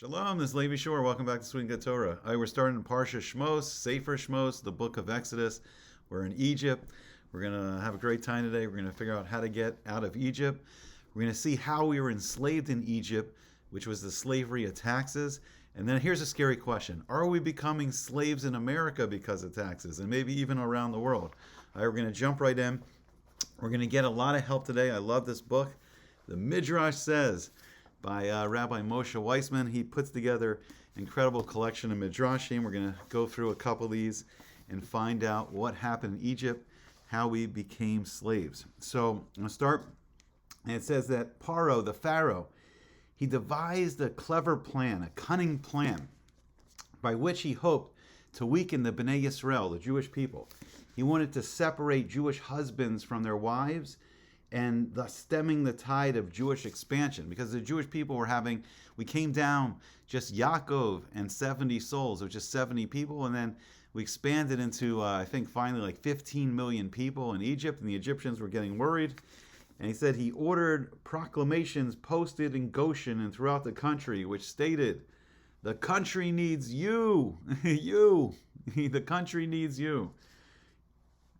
Shalom, this is Levi Shore. Welcome back to Sweet and Good Torah. We're starting in Parsha Shmos, Sefer Shmos, the book of Exodus. We're in Egypt. We're going to have a great time today. We're going to figure out how to get out of Egypt. We're going to see how we were enslaved in Egypt, which was the slavery of taxes. And then here's a scary question. Are we becoming slaves in America because of taxes? And maybe even around the world? All right, we're going to jump right in. We're going to get a lot of help today. I love this book. The Midrash says, by Rabbi Moshe Weissman. He puts together an incredible collection of midrashim. We're going to go through a couple of these and find out what happened in Egypt, how we became slaves. So I'm going to start, and it says that Paro, the Pharaoh, he devised a clever plan, a cunning plan, by which he hoped to weaken the Bnei Yisrael, the Jewish people. He wanted to separate Jewish husbands from their wives, and thus stemming the tide of Jewish expansion, because the Jewish people we came down just Yaakov and 70 souls, or just 70 people, and then we expanded into, I think finally like 15 million people in Egypt, and the Egyptians were getting worried. And he said he ordered proclamations posted in Goshen and throughout the country, which stated, the country needs you, the country needs you.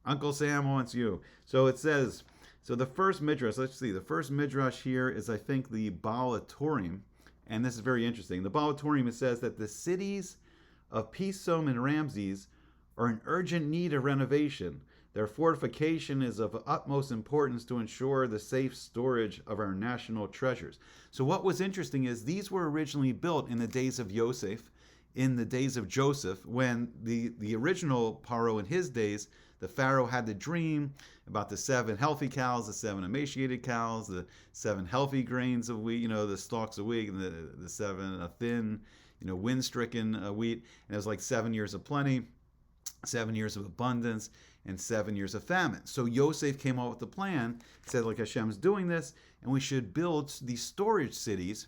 Uncle Sam wants you. So it says, so the first midrash, let's see, the first midrash here is, I think, the Baal HaTurim, and this is very interesting. The Baal HaTurim, it says that the cities of Pithom and Ramses are in urgent need of renovation. Their fortification is of utmost importance to ensure the safe storage of our national treasures. So what was interesting is these were originally built in the days of Yosef, in the days of Joseph, when the original Paro in his days, the Pharaoh had the dream about the 7 healthy cows, the 7 emaciated cows, the 7 healthy grains of wheat, the stalks of wheat, and the 7 thin, wind-stricken wheat. And it was like 7 years of plenty, 7 years of abundance, and 7 years of famine. So Yosef came up with the plan, said, like, Hashem's doing this, and we should build these storage cities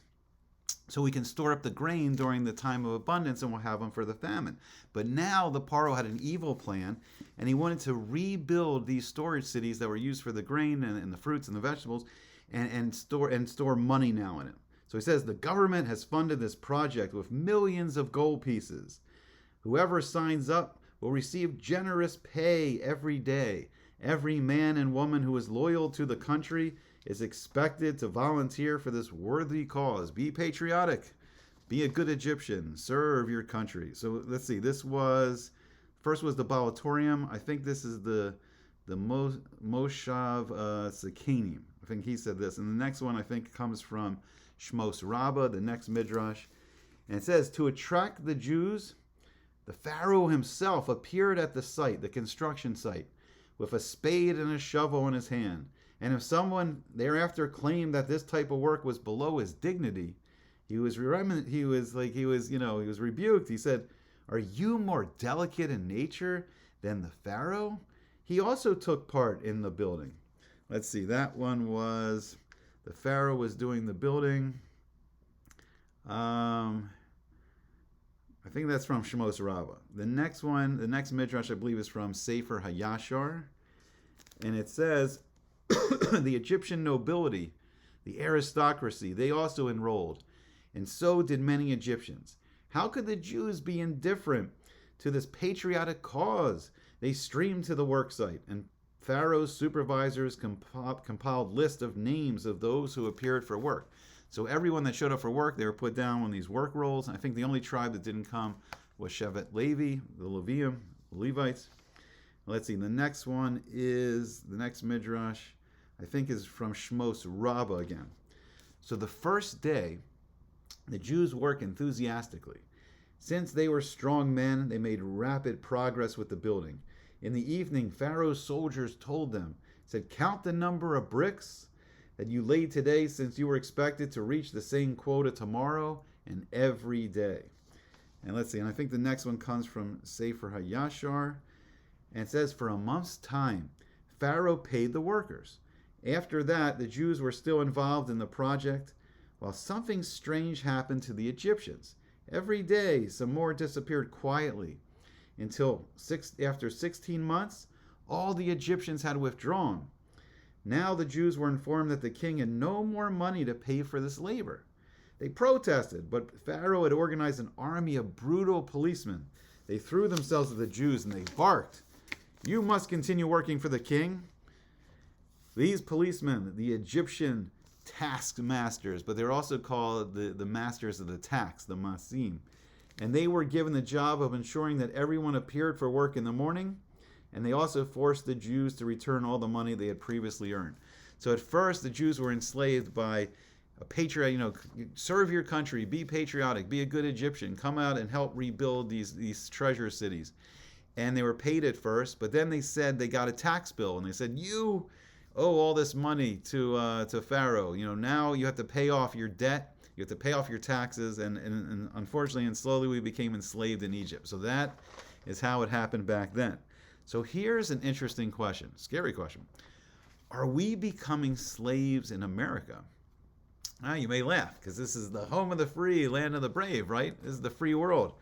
so we can store up the grain during the time of abundance, and we'll have them for the famine. But now the Paro had an evil plan, and he wanted to rebuild these storage cities that were used for the grain and the fruits and the vegetables, and store money now in it. So he says the government has funded this project with millions of gold pieces. Whoever signs up will receive generous pay every day. Every man and woman who is loyal to the country is expected to volunteer for this worthy cause. Be patriotic. Be a good Egyptian. Serve your country. So let's see. First was the Baal HaTurim. I think this is the Moshav Sakanim. I think he said this. And the next one I think comes from Shmos Rabbah, the next midrash. And it says, to attract the Jews, the Pharaoh himself appeared at the site, the construction site, with a spade and a shovel in his hand. And if someone thereafter claimed that this type of work was below his dignity, he was rebuked. He said, are you more delicate in nature than the Pharaoh? He also took part in the building. Let's see, that one was, the Pharaoh was doing the building. I think that's from Shmos Rabbah. The next midrash, I believe, is from Sefer Hayashar. And it says, the Egyptian nobility, the aristocracy, they also enrolled, and so did many Egyptians. How could the Jews be indifferent to this patriotic cause? They streamed to the worksite, and Pharaoh's supervisors compiled lists of names of those who appeared for work. So everyone that showed up for work, they were put down on these work rolls. I think the only tribe that didn't come was Shevet Levi, the Levium, the Levites. Let's see, the next midrash, I think, is from Shmos Rabbah again. So the first day, the Jews worked enthusiastically. Since they were strong men, they made rapid progress with the building. In the evening, Pharaoh's soldiers told them, said, count the number of bricks that you laid today, since you were expected to reach the same quota tomorrow and every day. And let's see, and I think the next one comes from Sefer Hayashar. And it says, for a month's time, Pharaoh paid the workers. After that, the Jews were still involved in the project, while something strange happened to the Egyptians. Every day, some more disappeared quietly, until after 16 months, all the Egyptians had withdrawn. Now the Jews were informed that the king had no more money to pay for this labor. They protested, but Pharaoh had organized an army of brutal policemen. They threw themselves at the Jews and they barked, "You must continue working for the king." These policemen, the Egyptian taskmasters, but they're also called the masters of the tax, the masim. And they were given the job of ensuring that everyone appeared for work in the morning, and they also forced the Jews to return all the money they had previously earned. So at first, the Jews were enslaved by a patriot, serve your country, be patriotic, be a good Egyptian, come out and help rebuild these treasure cities. And they were paid at first, but then they said they got a tax bill, and they said, "You owe all this money to Pharaoh. Now you have to pay off your debt. You have to pay off your taxes." And unfortunately, and slowly, we became enslaved in Egypt. So that is how it happened back then. So here's an interesting question, scary question. Are we becoming slaves in America? Now, you may laugh, because this is the home of the free, land of the brave, right? This is the free world.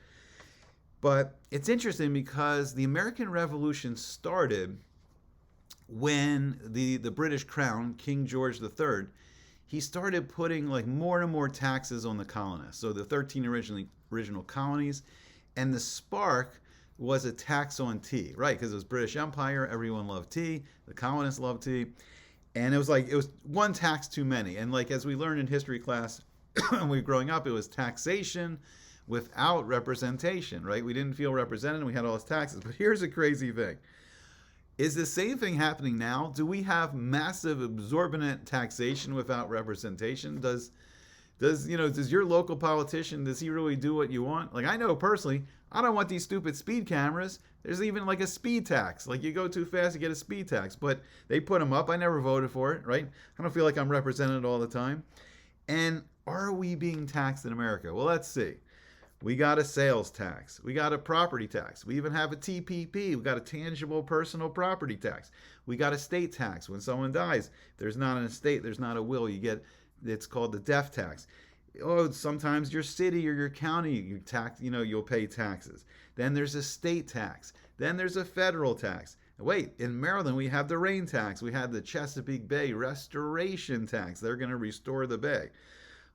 But it's interesting because the American Revolution started when the British crown, King George III, he started putting more and more taxes on the colonists. So the 13 original colonies, and the spark was a tax on tea, right? Because it was British Empire, everyone loved tea, the colonists loved tea, and it was one tax too many. And as we learned in history class when we were growing up, it was taxation without representation, right? We didn't feel represented, and we had all these taxes. But here's a crazy thing. Is the same thing happening now? Do we have massive, exorbitant taxation without representation? Does your local politician, does he really do what you want? I know personally, I don't want these stupid speed cameras. There's even a speed tax. You go too fast, you get a speed tax. But they put them up. I never voted for it, right? I don't feel like I'm represented all the time. And are we being taxed in America? Well, let's see. We got a sales tax. We got a property tax. We even have a TPP. We got a tangible personal property tax. We got a state tax. When someone dies, if there's not an estate, there's not a will, it's called the death tax. Sometimes your city or your county, you'll pay taxes. Then there's a state tax. Then there's a federal tax. Wait, in Maryland, we have the rain tax. We have the Chesapeake Bay restoration tax. They're going to restore the bay.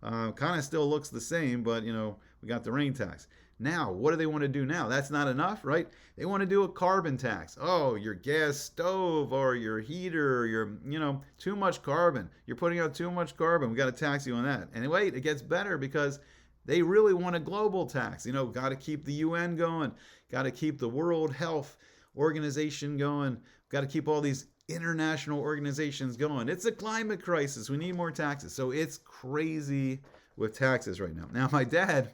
Kind of still looks the same, but we got the rain tax. Now, what do they want to do now? That's not enough, right? They want to do a carbon tax. Oh, your gas stove or your heater, or too much carbon. You're putting out too much carbon. We got to tax you on that. And wait, it gets better because they really want a global tax. Got to keep the UN going. Got to keep the World Health Organization going. Got to keep all these international organizations going. It's a climate crisis. We need more taxes. So it's crazy with taxes right now. Now, my dad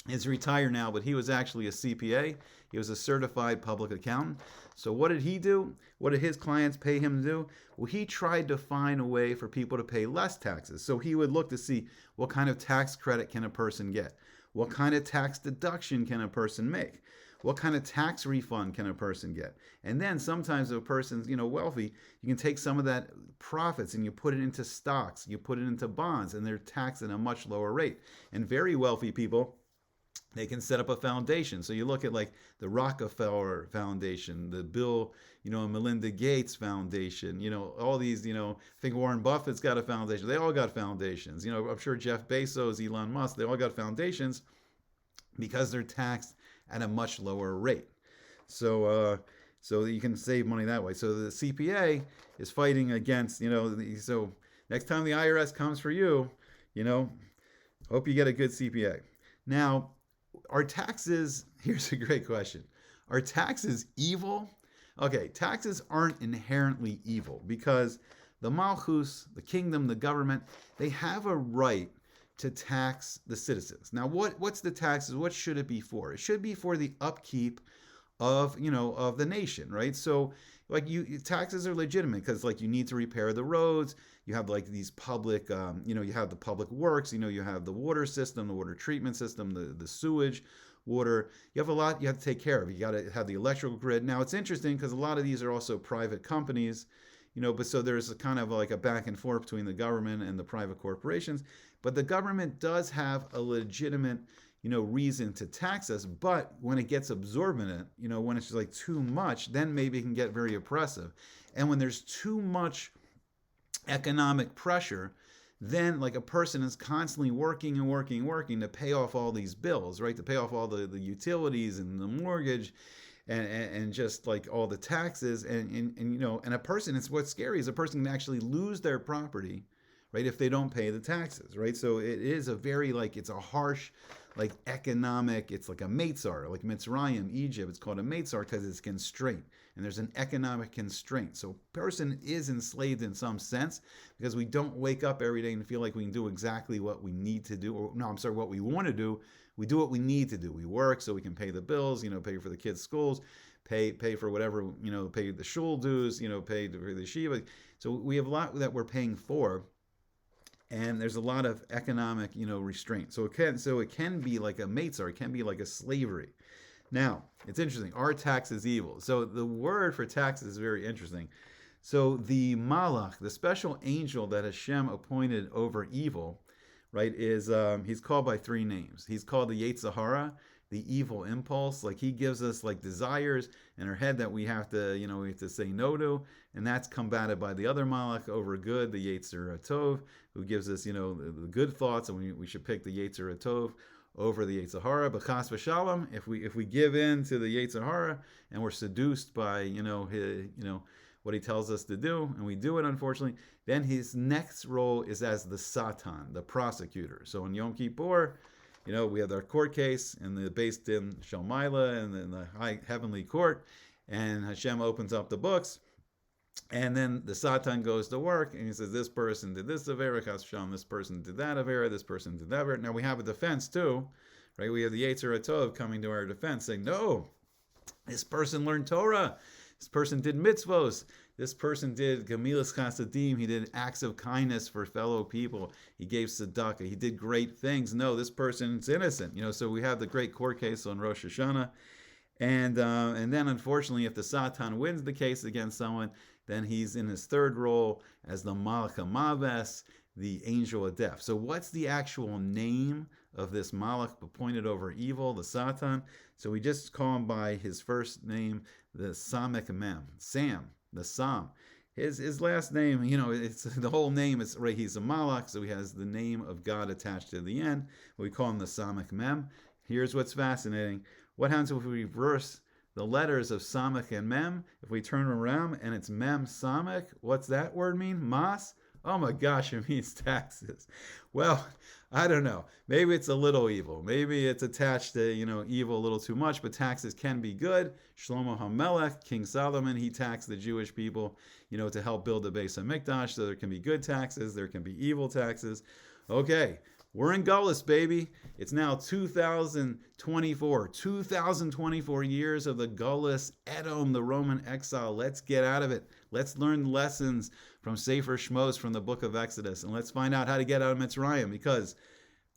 is retired now, but he was actually a CPA. He was a certified public accountant. So what did he do? What did his clients pay him to do? Well, he tried to find a way for people to pay less taxes. So he would look to see what kind of tax credit can a person get? What kind of tax deduction can a person make? What kind of tax refund can a person get? And then sometimes if a person's, wealthy, you can take some of that profits and you put it into stocks, you put it into bonds, and they're taxed at a much lower rate. And very wealthy people, they can set up a foundation. So you look at the Rockefeller Foundation, the Bill, and Melinda Gates Foundation, all these, I think Warren Buffett's got a foundation. They all got foundations. I'm sure Jeff Bezos, Elon Musk, they all got foundations because they're taxed at a much lower rate. So you can save money that way. So the CPA is fighting against, so next time the IRS comes for you, hope you get a good CPA. Now, are taxes, here's a great question. Are taxes evil? Okay, taxes aren't inherently evil because the Malchus, the kingdom, the government, they have a right to tax the citizens. Now, what's the taxes? What should it be for? It should be for the upkeep of the nation, right? So taxes are legitimate because you need to repair the roads. You have these public, you have the public works. You have the water system, the water treatment system, the sewage, water. You have a lot you have to take care of. You got to have the electrical grid. Now it's interesting because a lot of these are also private companies, but so there's a kind of a back and forth between the government and the private corporations. But the government does have a legitimate, reason to tax us. But when it gets absorbent, when it's just too much, then maybe it can get very oppressive. And when there's too much economic pressure, then like a person is constantly working and working and working to pay off all these bills, right? To pay off all the utilities and the mortgage and just like all the taxes and you know, and a person, it's what's scary is a person can actually lose their property, right, if they don't pay the taxes, right? So it is a very like it's a harsh like economic, it's like a Meitzar, like Mitzrayim, Egypt, it's called a Meitzar because it's constraint. And there's an economic constraint. So person is enslaved in some sense because we don't wake up every day and feel like we can do exactly what we need to do. Or no, I'm sorry, what we want to do. We do what we need to do. We work so we can pay the bills, you know, pay for the kids' schools, pay for whatever, you know, pay the shul dues, you know, pay for the shiva. So we have a lot that we're paying for, and there's a lot of economic, you know, restraint. So it can be like a meitzar, it can be like a slavery. Now, it's interesting. Are taxes evil? So the word for taxes is very interesting. So the malach, the special angel that Hashem appointed over evil, right, is he's called by three names. He's called the Yetzer Hara, the evil impulse. Like he gives us like desires in our head that we have to, you know, we have to say no to, and that's combated by the other malach over good, the Yetzer Tov, who gives us, you know, the good thoughts, and we should pick the Yetzer Tov over the Yetzer Hara. But chas v'shalom, if we give in to the Yetzer Hara and we're seduced by, you know, what he tells us to do, and we do it, unfortunately, then his next role is as the Satan, the prosecutor. So in Yom Kippur, you know, we have our court case in the Beis Din Shel Maila and in the high heavenly court, and Hashem opens up the books, and then the Satan goes to work, and he says, this person did this avera, Hashem, this person did that avera, this person did that avera. Now we have a defense too, right? We have the Yetzer Tov coming to our defense, saying, no, this person learned Torah, this person did mitzvos, this person did gemilas chasadim, he did acts of kindness for fellow people, he gave tzedakah, he did great things. No, this person's innocent. You know, so we have the great court case on Rosh Hashanah, and then unfortunately, if the Satan wins the case against someone, then he's in his third role as the Malach Maves, the angel of death. So what's the actual name of this Malach appointed over evil, the Satan? So we just call him by his first name, the Samek Mem, Sam, the Sam. His last name, you know, it's the whole name is right. He's a Malach, so he has the name of God attached to the end. We call him the Samek Mem. Here's what's fascinating. What happens if we reverse the letters of Samek and Mem? If we turn around and it's Mem Samek, what's that word mean? Mas? Oh my gosh, it means taxes. Well, I don't know. Maybe it's a little evil. Maybe it's attached to, you know, evil a little too much, but taxes can be good. Shlomo HaMelech, King Solomon, he taxed the Jewish people, you know, to help build the Beis HaMikdash. So there can be good taxes, there can be evil taxes. Okay, we're in Gullus, baby. It's now 2024 years of the Gullus, Edom, the Roman exile. Let's get out of it. Let's learn lessons from Sefer Shmos, from the book of Exodus, and let's find out how to get out of Mitzrayim, because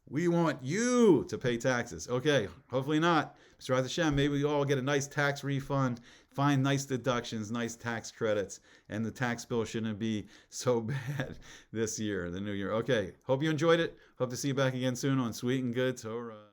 we want you to pay taxes. Okay, hopefully not. Mr. Hashem, maybe we all get a nice tax refund, find nice deductions, nice tax credits, and the tax bill shouldn't be so bad this year, the new year. Okay, hope you enjoyed it. Hope to see you back again soon on Sweet and Good Torah.